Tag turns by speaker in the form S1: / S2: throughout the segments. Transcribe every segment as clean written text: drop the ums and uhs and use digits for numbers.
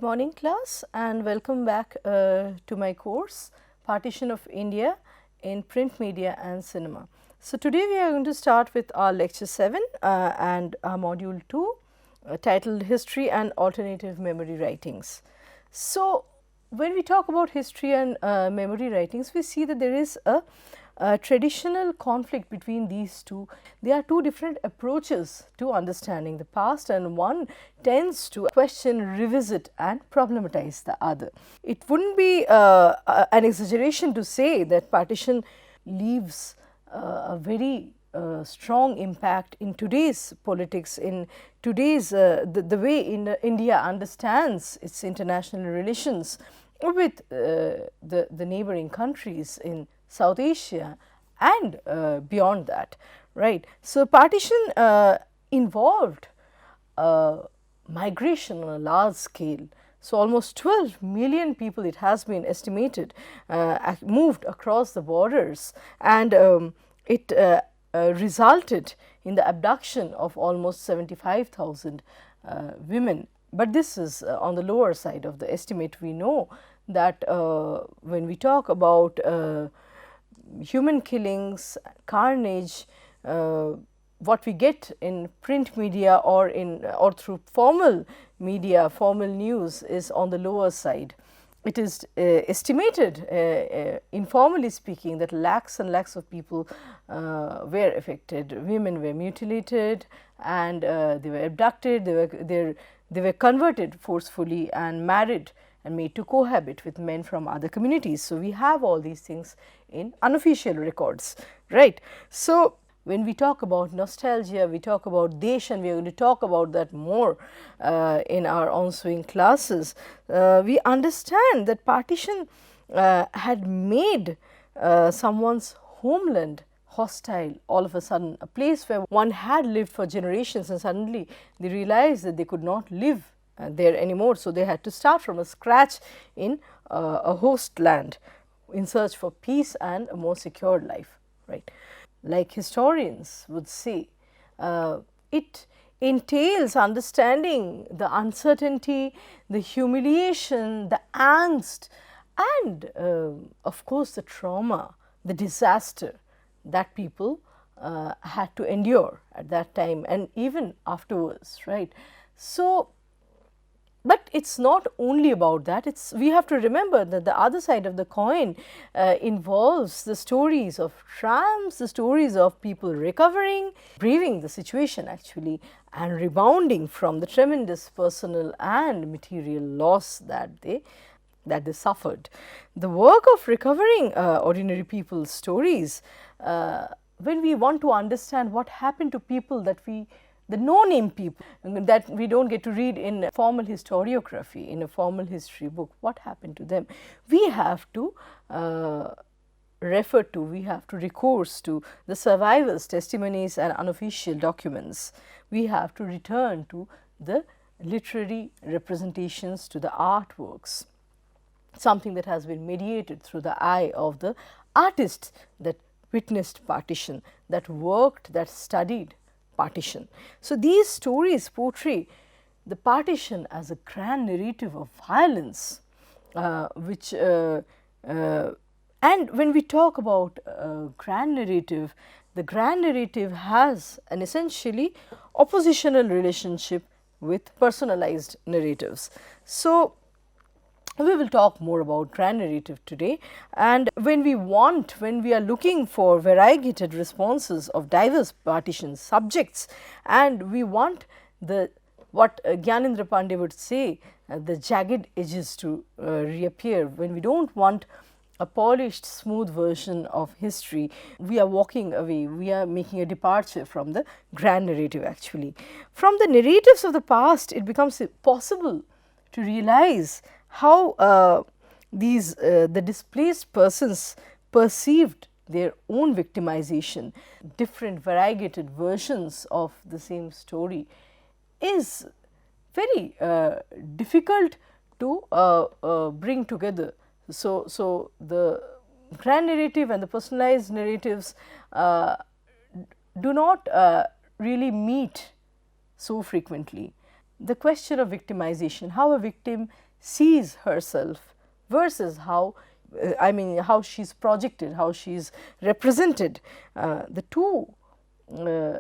S1: Good morning class and welcome back to my course Partition of India in Print Media and Cinema. So, today we are going to start with our lecture 7 and our module 2 titled History and Alternative Memory Writings. So, when we talk about history and memory writings, we see that there is a traditional conflict between these two. There are two different approaches to understanding the past, and one tends to question, revisit and problematize the other. It wouldn't be an exaggeration to say that partition leaves a very strong impact in today's politics, in today's the way India understands its international relations with the neighboring countries in South Asia and beyond that, right. So, partition involved migration on a large scale. So, almost 12 million people, it has been estimated, moved across the borders, and it resulted in the abduction of almost 75,000 women. But this is on the lower side of the estimate. We know that when we talk about human killings, carnage, what we get in print media or through formal media, formal news is on the lower side. It is estimated, informally speaking, that lakhs and lakhs of people were affected. Women were mutilated and they were abducted, they were converted forcefully and married and made to cohabit with men from other communities. So, we have all these things in unofficial records, right. So, when we talk about nostalgia, we talk about Desh, and we are going to talk about that more in our ensuing classes. We understand that partition had made someone's homeland hostile all of a sudden, a place where one had lived for generations, and suddenly they realized that they could not live there anymore. So, they had to start from a scratch in a host land in search for peace and a more secure life, right. Like historians would say, it entails understanding the uncertainty, the humiliation, the angst and of course, the trauma, the disaster that people had to endure at that time and even afterwards, right. So, but it is not only about that, we have to remember that the other side of the coin involves the stories of triumphs, the stories of people recovering, braving the situation actually, and rebounding from the tremendous personal and material loss that they suffered. The work of recovering ordinary people's stories, when we want to understand what happened to people the no-name people that we do not get to read in formal historiography, in a formal history book, what happened to them, we have to refer to, we have to recourse to the survivors' testimonies and unofficial documents. We have to return to the literary representations, to the artworks, something that has been mediated through the eye of the artists that witnessed partition, that worked, that studied partition. So, these stories portray the partition as a grand narrative of violence, which and when we talk about grand narrative, the grand narrative has an essentially oppositional relationship with personalized narratives. So, we will talk more about grand narrative today, and when we are looking for variegated responses of diverse partition subjects, and we want what Gyanendra Pandey would say, the jagged edges to reappear, when we do not want a polished smooth version of history, we are walking away, we are making a departure from the grand narrative actually. From the narratives of the past, it becomes possible to realize how the displaced persons perceived their own victimization. Different variegated versions of the same story is very difficult to bring together. So, the grand narrative and the personalized narratives do not really meet so frequently. The question of victimization, how a victim sees herself versus how how she's projected, how she's represented. The two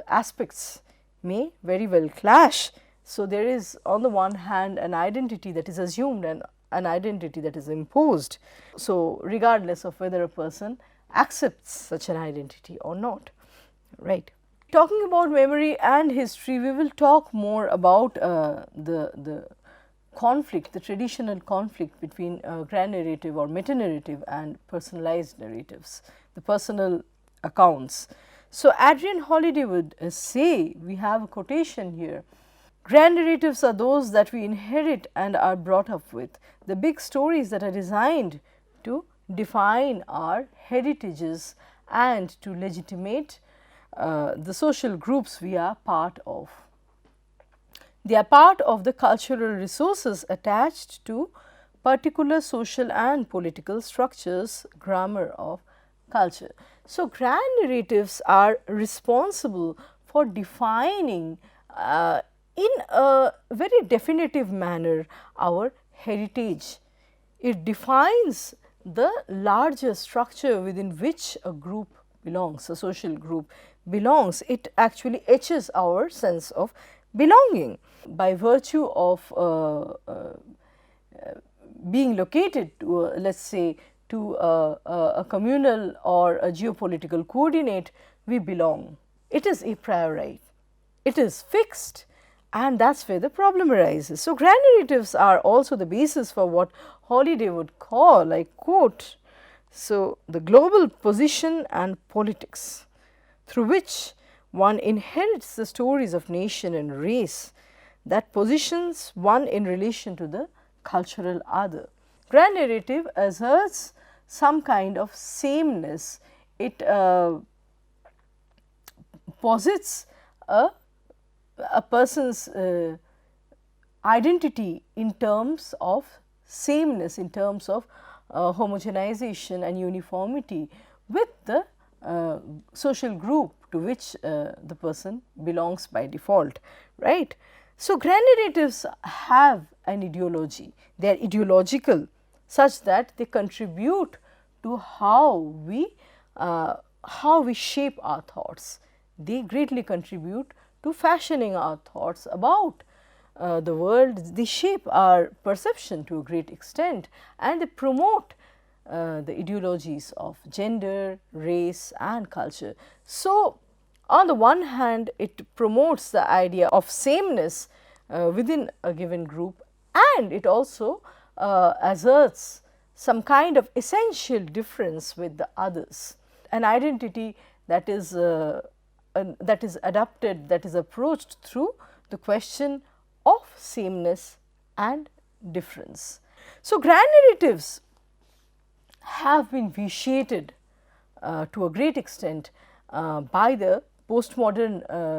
S1: aspects may very well clash. So, there is on the one hand an identity that is assumed and an identity that is imposed. So, regardless of whether a person accepts such an identity or not, right. Talking about memory and history, we will talk more about the conflict, the traditional conflict between grand narrative or meta narrative and personalized narratives, the personal accounts. So, Adrian Holiday would say, we have a quotation here, grand narratives are those that we inherit and are brought up with, the big stories that are designed to define our heritages and to legitimate the social groups we are part of. They are part of the cultural resources attached to particular social and political structures, grammar of culture. So, grand narratives are responsible for defining in a very definitive manner our heritage. It defines the larger structure within which a group belongs, a social group belongs. It actually etches our sense of belonging by virtue of being located to let us say to a communal or a geopolitical coordinate. We belong. It is a priori, it is fixed, and that is where the problem arises. So, grand narratives are also the basis for what Holiday would call, I quote, so the global position and politics through which one inherits the stories of nation and race that positions one in relation to the cultural other. Grand narrative asserts some kind of sameness. It posits a person's identity in terms of sameness, in terms of homogenization and uniformity with the social group to which the person belongs by default, right. So, grand narratives have an ideology, they are ideological such that they contribute to how we shape our thoughts. They greatly contribute to fashioning our thoughts about the world. They shape our perception to a great extent, and they promote the ideologies of gender, race and culture. So, on the one hand, it promotes the idea of sameness within a given group, and it also asserts some kind of essential difference with the others, an identity that is adapted, that is approached through the question of sameness and difference. So, grand narratives have been vitiated to a great extent by the postmodernist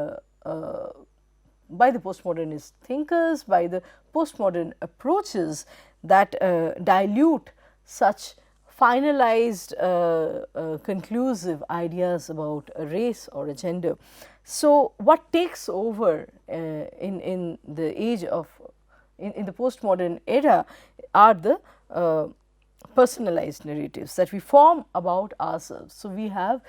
S1: thinkers, by the postmodern approaches that dilute such finalized conclusive ideas about a race or a gender. So, what takes over in the age of in the postmodern era are the personalized narratives that we form about ourselves. So, we have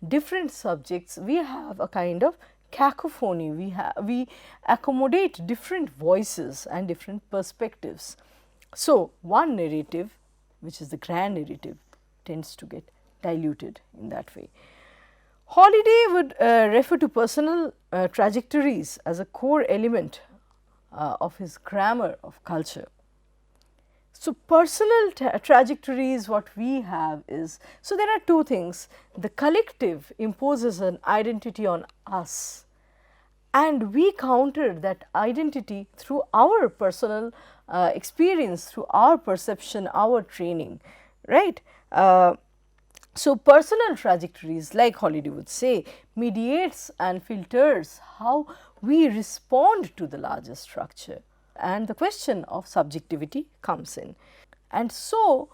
S1: different subjects, we have a kind of cacophony, we accommodate different voices and different perspectives. So, one narrative, which is the grand narrative, tends to get diluted in that way. Holiday would refer to personal trajectories as a core element of his grammar of culture. So, personal trajectories, what we have is, so there are two things. The collective imposes an identity on us, and we counter that identity through our personal experience, through our perception, our training, right. So, personal trajectories, like Holiday would say, mediates and filters how we respond to the larger structure, and the question of subjectivity comes in. And so,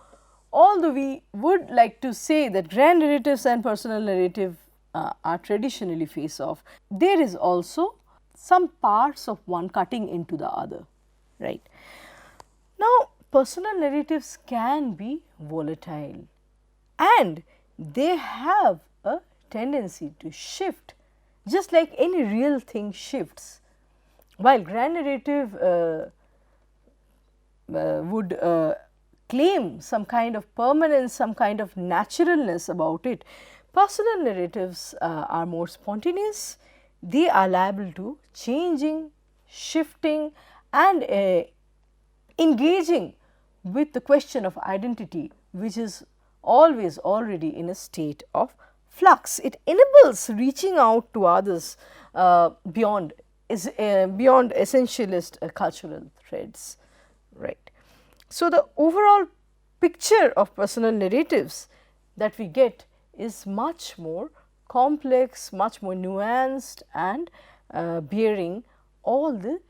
S1: although we would like to say that grand narratives and personal narrative are traditionally face off, there is also some parts of one cutting into the other, right. Now, personal narratives can be volatile and they have a tendency to shift just like any real thing shifts. While grand narrative would claim some kind of permanence, some kind of naturalness about it, personal narratives are more spontaneous. They are liable to changing, shifting and engaging with the question of identity, which is always already in a state of flux. It enables reaching out to others beyond essentialist cultural threads, right. So, the overall picture of personal narratives that we get is much more complex, much more nuanced and bearing all the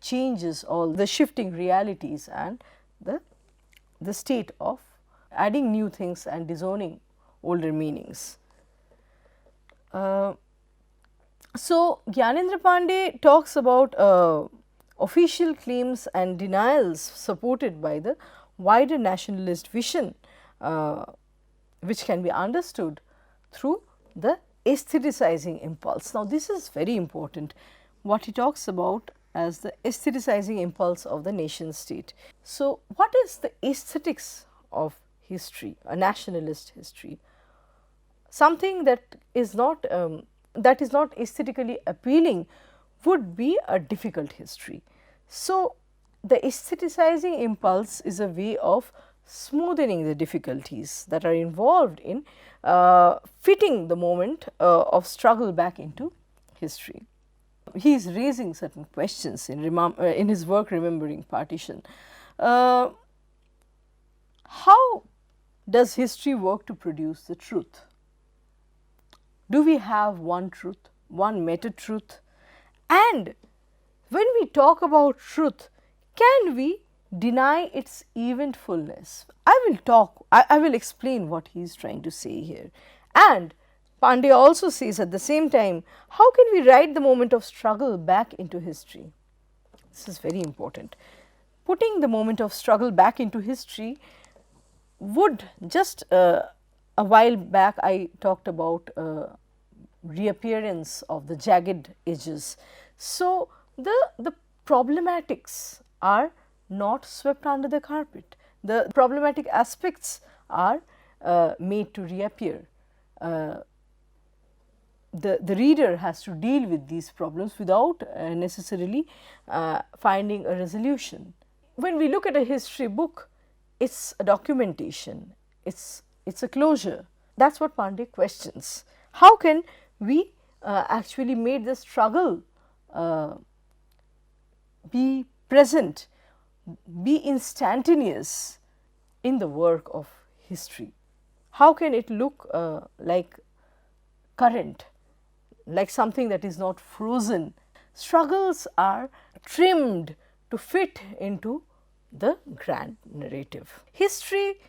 S1: changes, all the shifting realities and the state of adding new things and disowning older meanings. So, Gyanendra Pandey talks about official claims and denials supported by the wider nationalist vision, which can be understood through the aestheticizing impulse. Now, this is very important, what he talks about as the aestheticizing impulse of the nation state. So, what is the aesthetics of history, a nationalist history? Something that is not aesthetically appealing would be a difficult history. So, the aestheticizing impulse is a way of smoothing the difficulties that are involved in fitting the moment of struggle back into history. He is raising certain questions in his work Remembering Partition. How does history work to produce the truth? Do we have one truth, one meta truth? And when we talk about truth, can we deny its eventfulness? I will explain what he is trying to say here. And Pandey also says at the same time, how can we write the moment of struggle back into history? This is very important. Putting the moment of struggle back into history would just a while back I talked about reappearance of the jagged edges. So, the problematics are not swept under the carpet. The problematic aspects are made to reappear. The reader has to deal with these problems without necessarily finding a resolution. When we look at a history book, it is a documentation, it is a closure. That is what Pandey questions. How can we actually make the struggle be present, be instantaneous in the work of history? How can it look like current, like something that is not frozen? Struggles are trimmed to fit into the grand narrative. History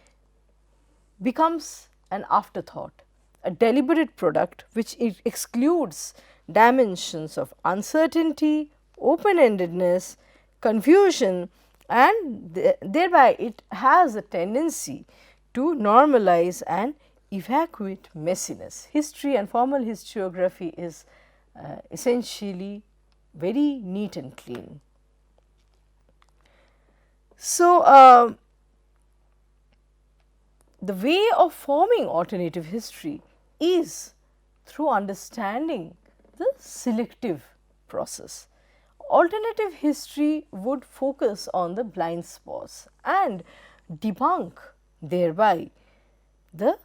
S1: becomes an afterthought, a deliberate product which excludes dimensions of uncertainty, open-endedness, confusion, and thereby it has a tendency to normalize and evacuate messiness. History and formal historiography is essentially very neat and clean. So, the way of forming alternative history is through understanding the selective process. Alternative history would focus on the blind spots and debunk thereby the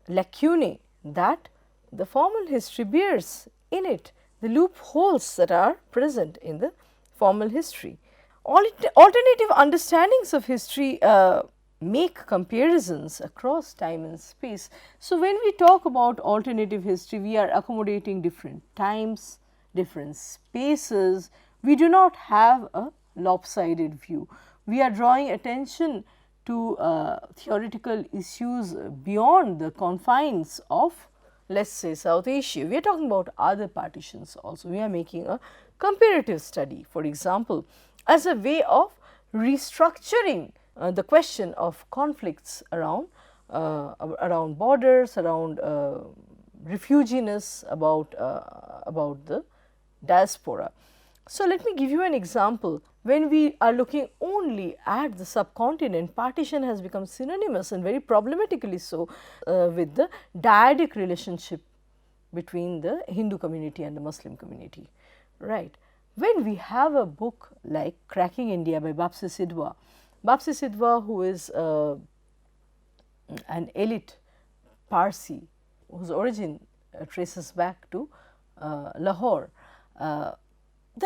S1: lacunae that the formal history bears in it, the loopholes that are present in the formal history. Alternative understandings of history make comparisons across time and space. So, when we talk about alternative history, we are accommodating different times, different spaces. We do not have a lopsided view. We are drawing attention to theoretical issues beyond the confines of, let us say, South Asia. We are talking about other partitions also. We are making a comparative study, for example, as a way of restructuring the question of conflicts around borders, around refugees, about the diaspora. So, let me give you an example. When we are looking only at the subcontinent, partition has become synonymous and very problematically so with the dyadic relationship between the Hindu community and the Muslim community, right. When we have a book like Cracking India by Bapsi Sidhwa, who is an elite Parsi whose origin traces back to Lahore, the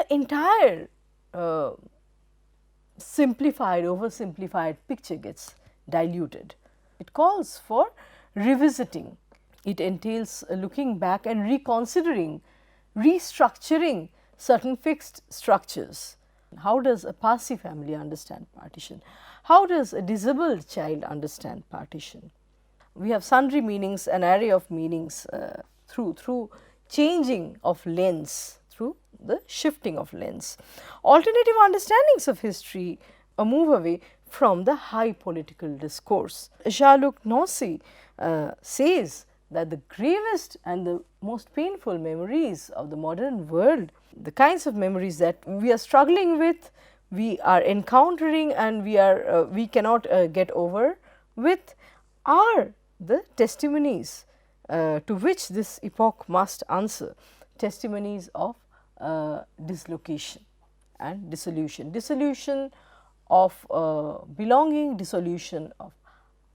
S1: entire oversimplified picture gets diluted. It calls for revisiting. It entails looking back and reconsidering, restructuring certain fixed structures. How does a Parsi family understand partition? How does a disabled child understand partition? We have sundry meanings, an array of meanings through changing of lens, through the shifting of lens. Alternative understandings of history move away from the high political discourse. Jean-Luc Nancy says that the gravest and the most painful memories of the modern world, the kinds of memories that we are struggling with, we are encountering and we cannot get over with, are the testimonies to which this epoch must answer, testimonies of dislocation and dissolution, dissolution of belonging, dissolution of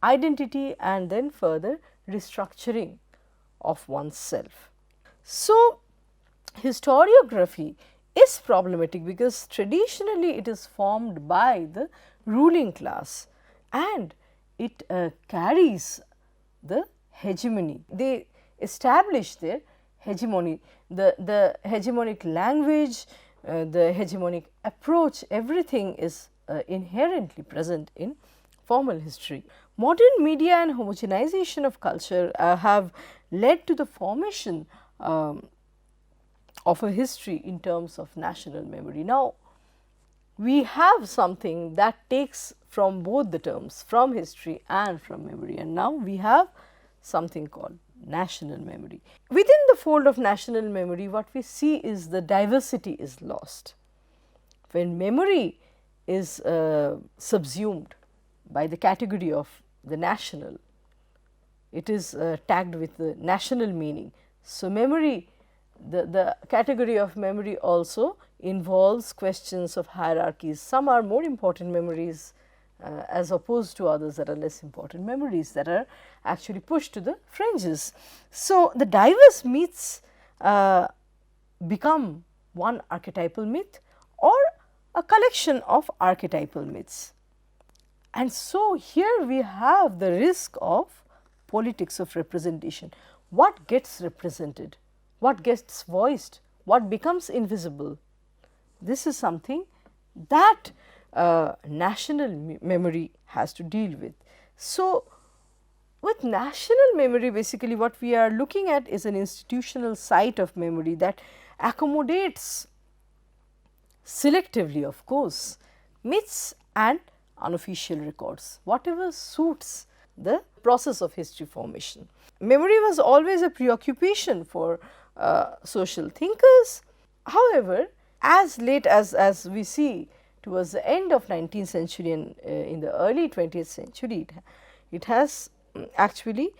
S1: identity, and then further restructuring of oneself. So, historiography is problematic because traditionally it is formed by the ruling class and it carries the hegemony. They establish their hegemony, the hegemonic language, the hegemonic approach, everything is inherently present in formal history. Modern media and homogenization of culture have led to the formation of a history in terms of national memory. Now, we have something that takes from both the terms, from history and from memory, and now we have something called national memory. Within the fold of national memory, what we see is the diversity is lost. When memory is subsumed by the category of the national, it is tagged with the national meaning. So, memory, the category of memory also involves questions of hierarchies. Some are more important memories as opposed to others that are less important memories that are actually pushed to the fringes. So, the diverse myths become one archetypal myth or a collection of archetypal myths. And so, here we have the risk of politics of representation. What gets represented? What gets voiced? What becomes invisible? This is something that national memory has to deal with. So, with national memory, basically what we are looking at is an institutional site of memory that accommodates selectively, of course, myths and unofficial records, whatever suits the process of history formation. Memory was always a preoccupation for social thinkers. However, as late as we see towards the end of 19th century and in the early 20th century, it has actually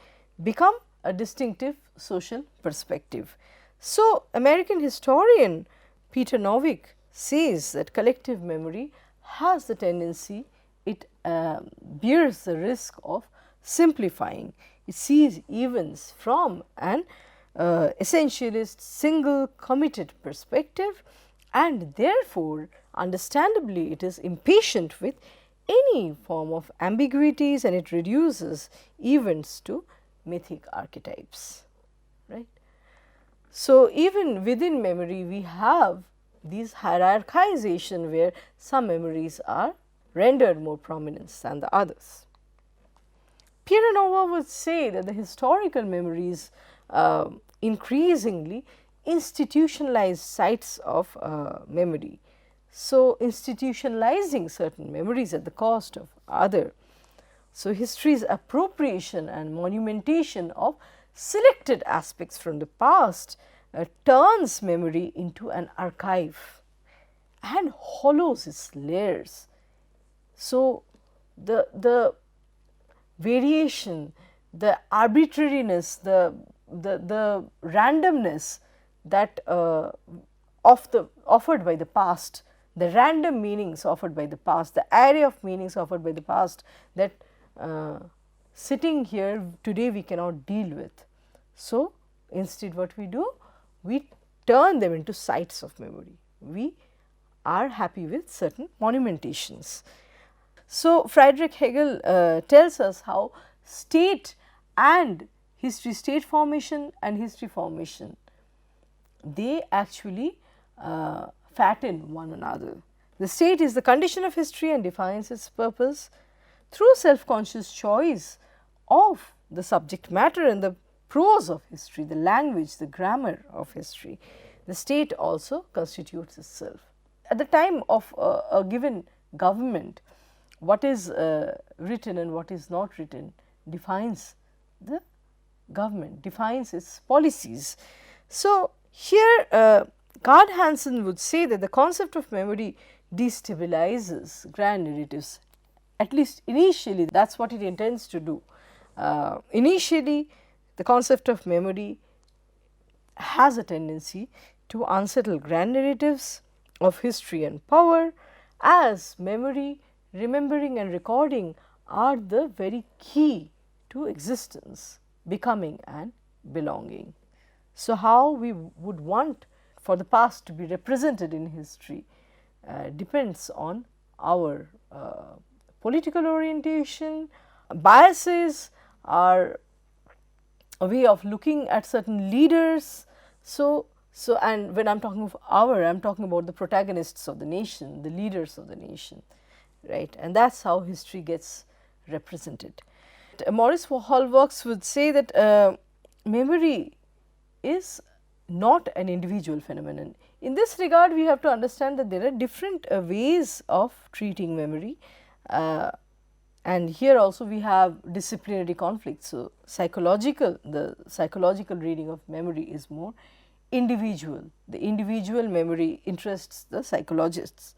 S1: become a distinctive social perspective. So, American historian Peter Novick says that collective memory has the tendency, it bears the risk of simplifying. It sees events from an essentialist, single committed perspective, and therefore, understandably it is impatient with any form of ambiguities, and it reduces events to mythic archetypes, right. So, even within memory we have these hierarchization where some memories are rendered more prominence than the others. Pierre Nova would say that the historical memories increasingly institutionalized sites of memory. so institutionalizing certain memories at the cost of other. So, history's appropriation and monumentation of selected aspects from the past turns memory into an archive and hollows its layers. So, the variation, the arbitrariness, the randomness that offered by the past, the random meanings offered by the past, the array of meanings offered by the past that sitting here today we cannot deal with. So, instead what we do? We turn them into sites of memory. We are happy with certain monumentations. So, Friedrich Hegel tells us how state and history, state formation and history formation, they actually fatten one another. The state is the condition of history and defines its purpose through self-conscious choice of the subject matter and the prose of history, the language, the grammar of history. The state also constitutes itself. At the time of a given government, what is written and what is not written defines the government, defines its policies. So, here Gard Hansen would say that the concept of memory destabilizes grand narratives, at least initially that is what it intends to do. Initially the concept of memory has a tendency to unsettle grand narratives of history and power, as memory, remembering and recording are the very key to existence, becoming and belonging. So, how we would want for the past to be represented in history depends on our political orientation, biases, our way of looking at certain leaders. So and when I am talking of our, I am talking about the protagonists of the nation, the leaders of the nation, right, and that is how history gets represented. Maurice Hallwachs would say that memory is not an individual phenomenon. In this regard, we have to understand that there are different ways of treating memory, and here also we have disciplinary conflicts. So, the psychological reading of memory is more individual. The individual memory interests the psychologists,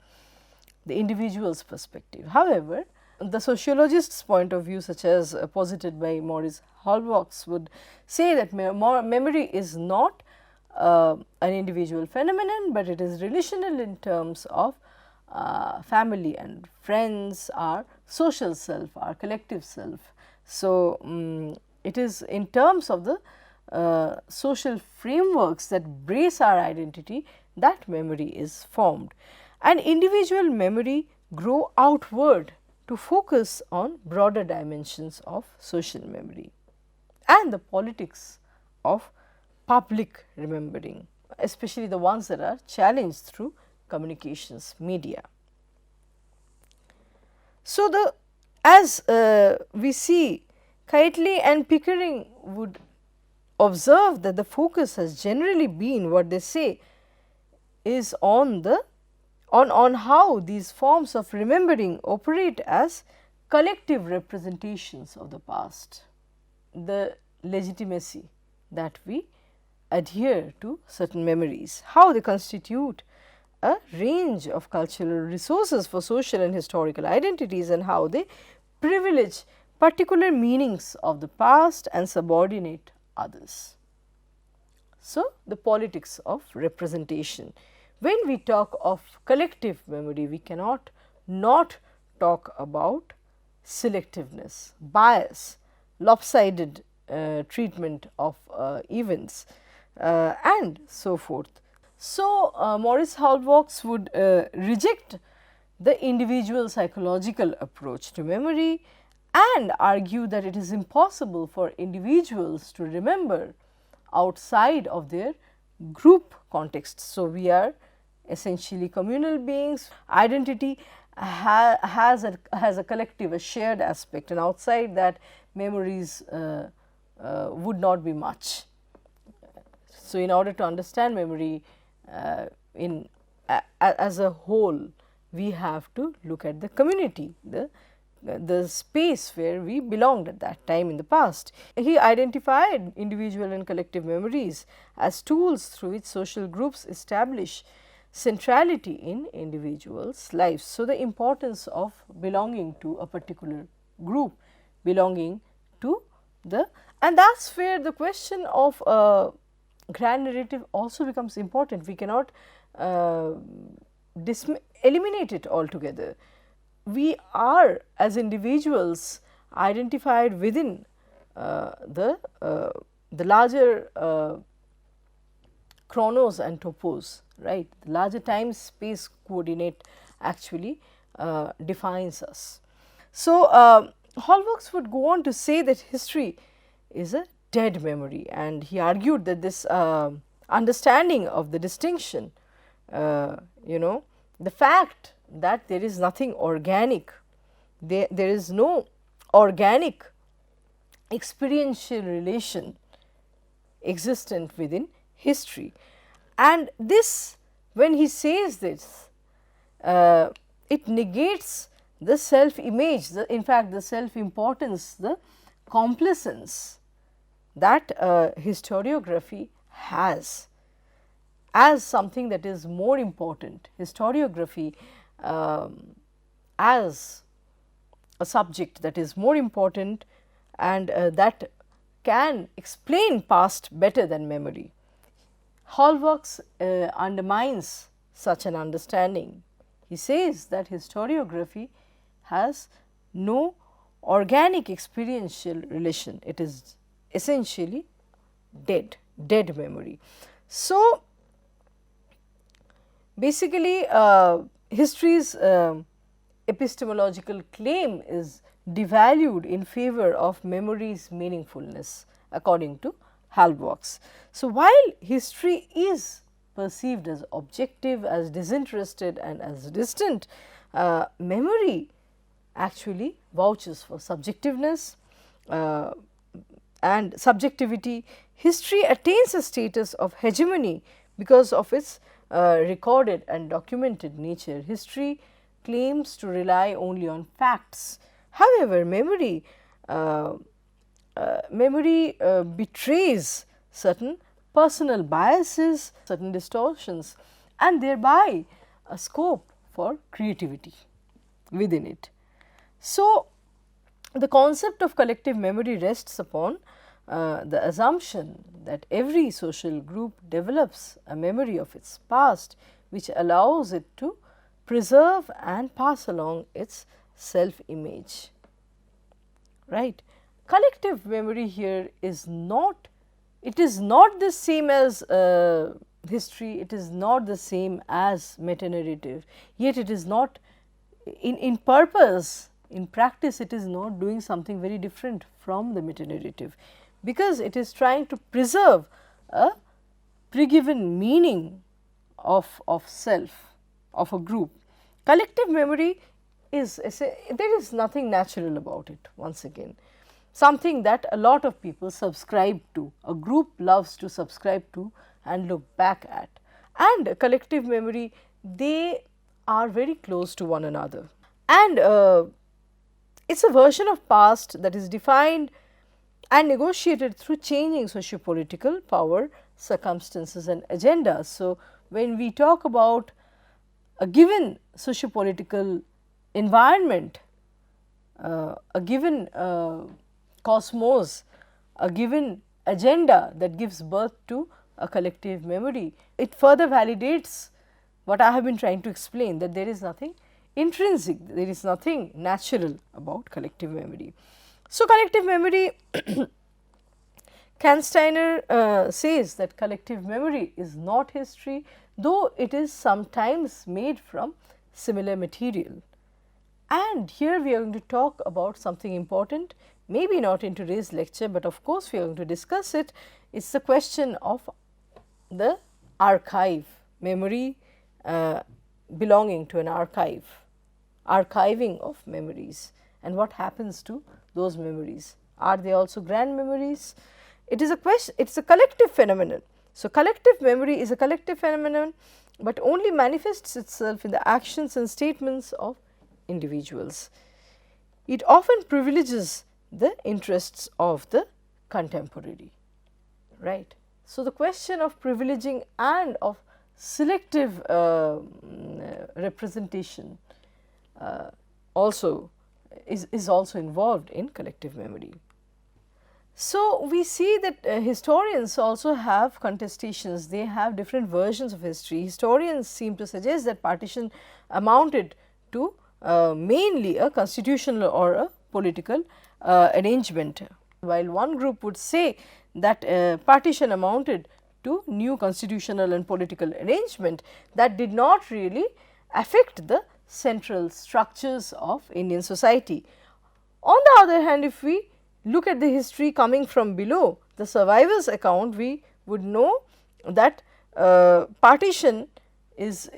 S1: the individual's perspective. However, the sociologist's point of view, such as posited by Maurice Hallwachs, would say that memory is not an individual phenomenon, but it is relational in terms of family and friends, our social self, our collective self. So, it is in terms of the social frameworks that brace our identity that memory is formed, and individual memory grow outward to focus on broader dimensions of social memory and the politics of public remembering, especially the ones that are challenged through communications media. So, as we see, Keightley and Pickering would observe that the focus has generally been, what they say, is on how these forms of remembering operate as collective representations of the past, the legitimacy that we adhere to certain memories, how they constitute a range of cultural resources for social and historical identities, and how they privilege particular meanings of the past and subordinate others. So, the politics of representation. When we talk of collective memory, we cannot not talk about selectiveness, bias, lopsided treatment of events, and so forth. So, Maurice Hallwachs would reject the individual psychological approach to memory and argue that it is impossible for individuals to remember outside of their group context. So, we are essentially communal beings. Identity has a collective, a shared aspect, and outside that memories would not be much. So, in order to understand memory as a whole, we have to look at the community, the space where we belonged at that time in the past. He identified individual and collective memories as tools through which social groups establish centrality in individuals' lives. So, the importance of belonging to a particular group, belonging to and that is where the question of grand narrative also becomes important. We cannot eliminate it altogether. We are as individuals identified within the larger chronos and topos, right. The larger time space coordinate actually defines us. So, Hallworks would go on to say that history is a dead memory, and he argued that this understanding of the distinction, the fact that there is nothing organic, there is no organic experiential relation existent within history. And this, when he says this, it negates the self image, in fact the self importance, the complacence that historiography has as something that is more important. Historiography as a subject that is more important and that can explain past better than memory. Hallworks undermines such an understanding. He says that historiography has no organic experiential relation. It is essentially dead memory. So, basically history's epistemological claim is devalued in favor of memory's meaningfulness according to Hallworks. So, while history is perceived as objective, as disinterested and as distant, memory actually vouches for subjectiveness and subjectivity. History attains a status of hegemony because of its recorded and documented nature. History claims to rely only on facts. However, memory betrays certain personal biases, certain distortions, and thereby a scope for creativity within it. So, the concept of collective memory rests upon the assumption that every social group develops a memory of its past, which allows it to preserve and pass along its self image, right. Collective memory here is not, it is not the same as history, it is not the same as meta-narrative, yet it is not in purpose, in practice it is not doing something very different from the meta-narrative, because it is trying to preserve a pre-given meaning of self, of a group. Collective memory is, there is nothing natural about it, once again, something that a lot of people subscribe to, a group loves to subscribe to and look back at, and collective memory, they are very close to one another, and it is a version of past that is defined and negotiated through changing socio-political power, circumstances and agendas. So, when we talk about a given socio-political environment, a given cosmos, a given agenda that gives birth to a collective memory, it further validates what I have been trying to explain, that there is nothing intrinsic, there is nothing natural about collective memory. So, collective memory, Kansteiner says that collective memory is not history, though it is sometimes made from similar material. And here we are going to talk about something important, maybe not in today's lecture, but of course we are going to discuss it. It is the question of the archive, memory belonging to an archive, archiving of memories, and what happens to those memories. Are they also grand memories? It is a question, it is a collective phenomenon. So, collective memory is a collective phenomenon, but only manifests itself in the actions and statements of individuals. It often privileges the interests of the contemporary, right. So, the question of privileging and of selective representation also is also involved in collective memory. So, we see that historians also have contestations, they have different versions of history. Historians seem to suggest that partition amounted to mainly a constitutional or a political arrangement, while one group would say that partition amounted to new constitutional and political arrangement that did not really affect the central structures of Indian society. On the other hand, if we look at the history coming from below, the survivors' account, we would know that partition is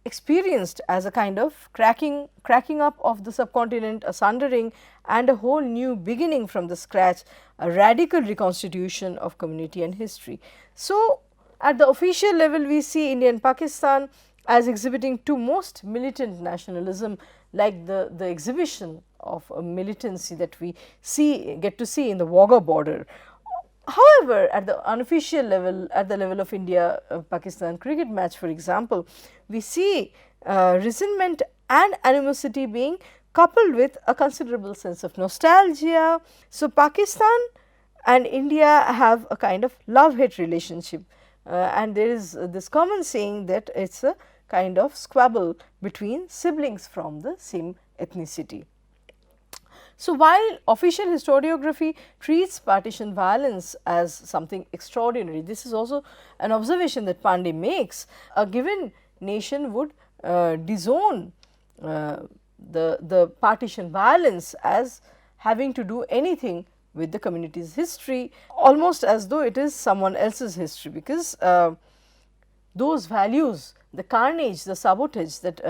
S1: experienced as a kind of cracking up of the subcontinent, a sundering and a whole new beginning from the scratch, a radical reconstitution of community and history. So, at the official level, we see India and Pakistan as exhibiting two most militant nationalism, like the exhibition of a militancy that we get to see in the Wagah border. However, at the unofficial level, at the level of India Pakistan cricket match, for example, we see resentment and animosity being coupled with a considerable sense of nostalgia. So, Pakistan and India have a kind of love-hate relationship, and there is this common saying that it is a kind of squabble between siblings from the same ethnicity. So, while official historiography treats partition violence as something extraordinary, this is also an observation that Pandey makes. A given nation would disown the partition violence as having to do anything with the community's history, almost as though it is someone else's history, because those values, the carnage, the sabotage that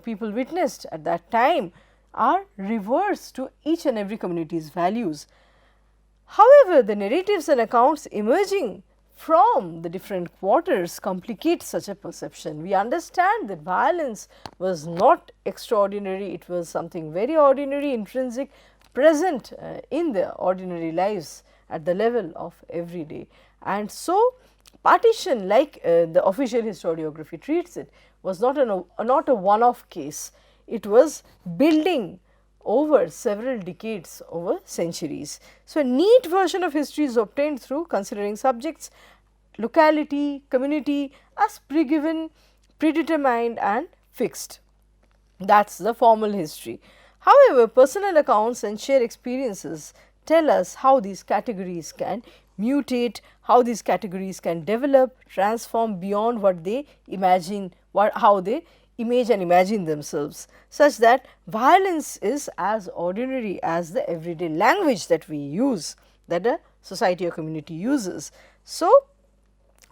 S1: people witnessed at that time are reverse to each and every community's values. However, the narratives and accounts emerging from the different quarters complicate such a perception. We understand that violence was not extraordinary, it was something very ordinary, intrinsic, present in the ordinary lives at the level of everyday. And so, partition, like the official historiography treats it, was not a one-off case. It was building over several decades, over centuries. So, a neat version of history is obtained through considering subjects, locality, community as pre-given, predetermined and fixed. That is the formal history. However, personal accounts and shared experiences tell us how these categories can mutate, how these categories can develop, transform beyond what they imagine, how they image and imagine themselves, such that violence is as ordinary as the everyday language that we use, that a society or community uses. So,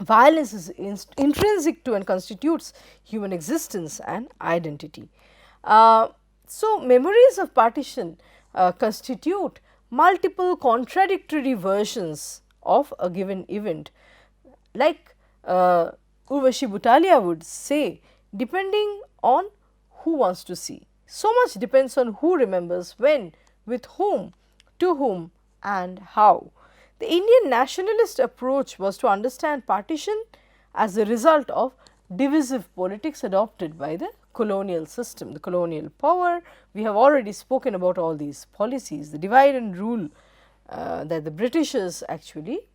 S1: violence is intrinsic to and constitutes human existence and identity. So, memories of partition constitute multiple contradictory versions of a given event, like Urvashi Butalia would say, depending on who wants to see. So much depends on who remembers when, with whom, to whom and how. The Indian nationalist approach was to understand partition as a result of divisive politics adopted by the colonial system, the colonial power. We have already spoken about all these policies, the divide and rule that the Britishers actually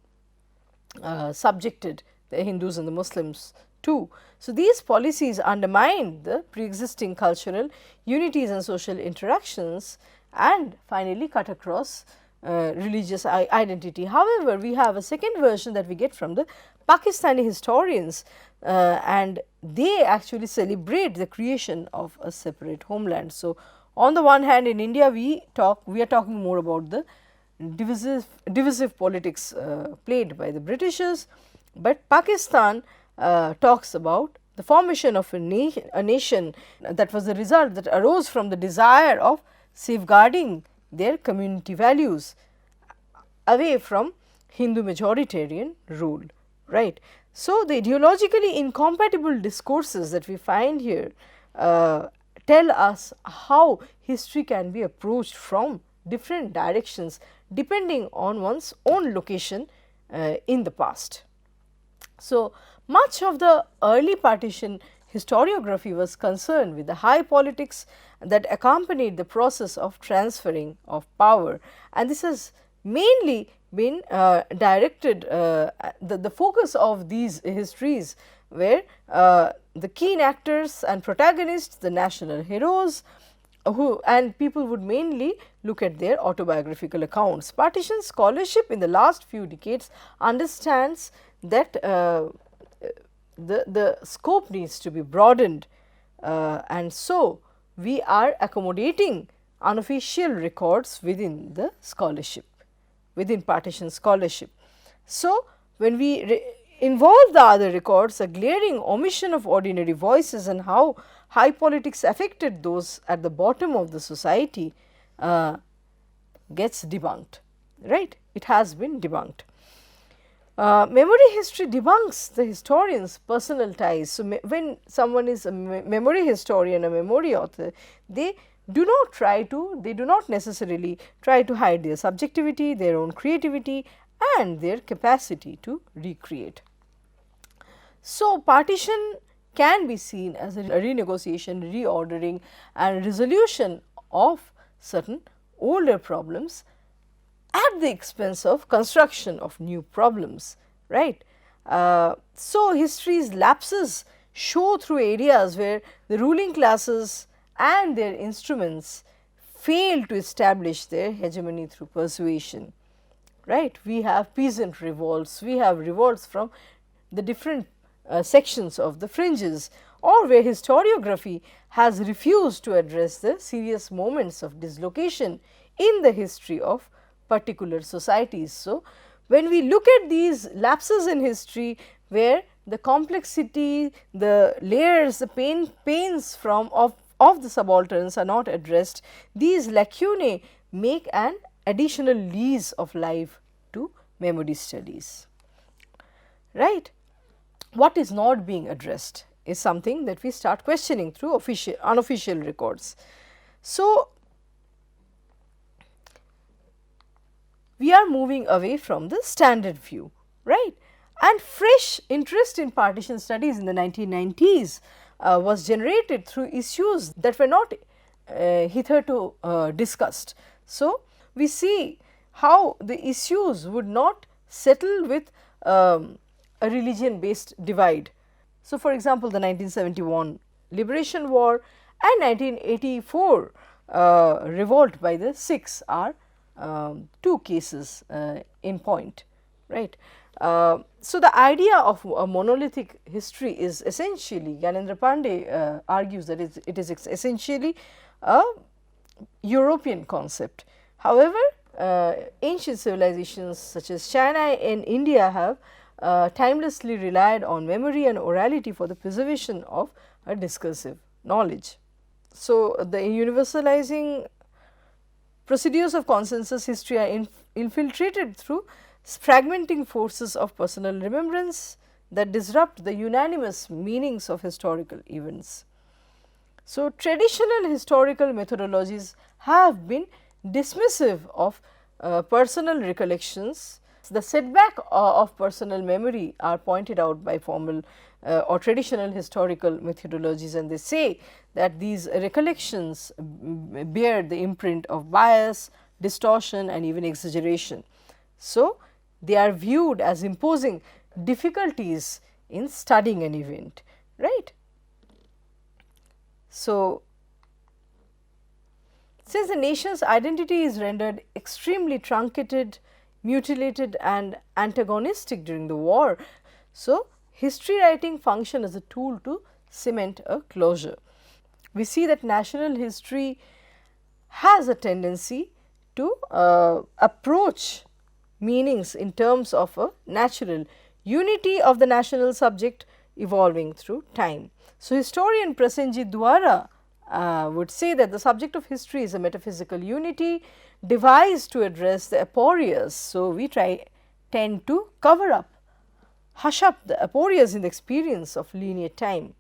S1: subjected the Hindus and the Muslims to. So, these policies undermined the pre-existing cultural unities and social interactions and finally cut across religious identity. However, we have a second version that we get from the Pakistani historians and they actually celebrate the creation of a separate homeland. So, on the one hand, in India we are talking more about the divisive politics played by the Britishers, but Pakistan talks about the formation of a nation that was the result that arose from the desire of safeguarding their community values away from Hindu majoritarian rule, right. So, the ideologically incompatible discourses that we find here tell us how history can be approached from different directions depending on one's own location in the past. So, much of the early partition historiography was concerned with the high politics that accompanied the process of transferring of power, and this has mainly been directed, the focus of these histories were the keen actors and protagonists, the national heroes, who and people would mainly look at their autobiographical accounts. Partition scholarship in the last few decades understands that the scope needs to be broadened, and so we are accommodating unofficial records within the scholarship, within partition scholarship. So, when we involve the other records, a glaring omission of ordinary voices and how high politics affected those at the bottom of the society gets debunked, right. It has been debunked. Memory history debunks the historian's personal ties. So, when someone is a memory historian, a memory author, they do not necessarily try to hide their subjectivity, their own creativity and their capacity to recreate. So, partition can be seen as a renegotiation, reordering and resolution of certain older problems at the expense of construction of new problems, right. So, history's lapses show through areas where the ruling classes and their instruments fail to establish their hegemony through persuasion, right. We have peasant revolts, we have revolts from the different sections of the fringes, or where historiography has refused to address the serious moments of dislocation in the history of particular societies. So, when we look at these lapses in history where the complexity, the layers, the pains from of the subalterns are not addressed, these lacunae make an additional lease of life to memory studies, right. What is not being addressed is something that we start questioning through unofficial records. So, we are moving away from the standard view, right, and fresh interest in partition studies in the 1990s was generated through issues that were not hitherto discussed. So, we see how the issues would not settle with a religion based divide. So, for example, the 1971 Liberation War and 1984 revolt by the Sikhs are two cases in point, right. So, the idea of a monolithic history is essentially, Gyanendra Pandey argues that it is essentially a European concept. However, ancient civilizations such as China and India have timelessly relied on memory and orality for the preservation of a discursive knowledge. So, the universalizing procedures of consensus history are infiltrated through fragmenting forces of personal remembrance that disrupt the unanimous meanings of historical events. So, traditional historical methodologies have been dismissive of personal recollections. The setback of personal memory are pointed out by formal or traditional historical methodologies, and they say that these recollections bear the imprint of bias, distortion and even exaggeration. So, they are viewed as imposing difficulties in studying an event, right. So, since the nation's identity is rendered extremely truncated, mutilated and antagonistic during the war, so history writing functioned as a tool to cement a closure. We see that national history has a tendency to approach meanings in terms of a natural unity of the national subject evolving through time. So, historian Prasenjit Dwara would say that the subject of history is a metaphysical unity devised to address the aporious. So, we try tend to cover up, hush up the aporias in the experience of linear time.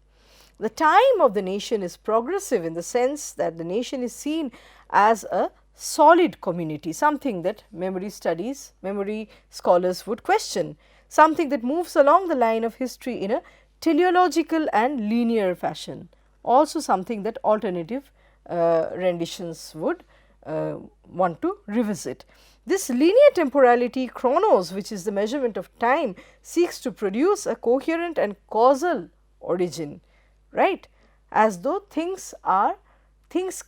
S1: The time of the nation is progressive in the sense that the nation is seen as a solid community, something that memory studies, memory scholars would question, something that moves along the line of history in a teleological and linear fashion, also something that alternative renditions would want to revisit. This linear temporality, chronos, which is the measurement of time, seeks to produce a coherent and causal origin, right, as though things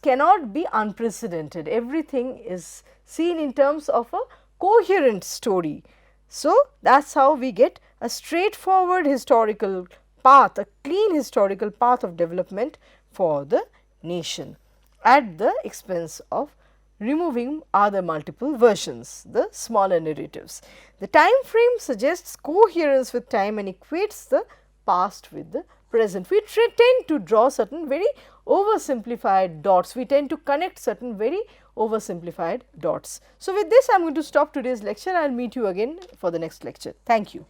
S1: cannot be unprecedented, everything is seen in terms of a coherent story. So, that is how we get a straightforward historical path, a clean historical path of development for the nation, at the expense of removing other multiple versions, the smaller narratives. The time frame suggests coherence with time and equates the past with the present. We tend to draw certain very oversimplified dots, we tend to connect certain very oversimplified dots. So, with this I am going to stop today's lecture. I will meet you again for the next lecture. Thank you.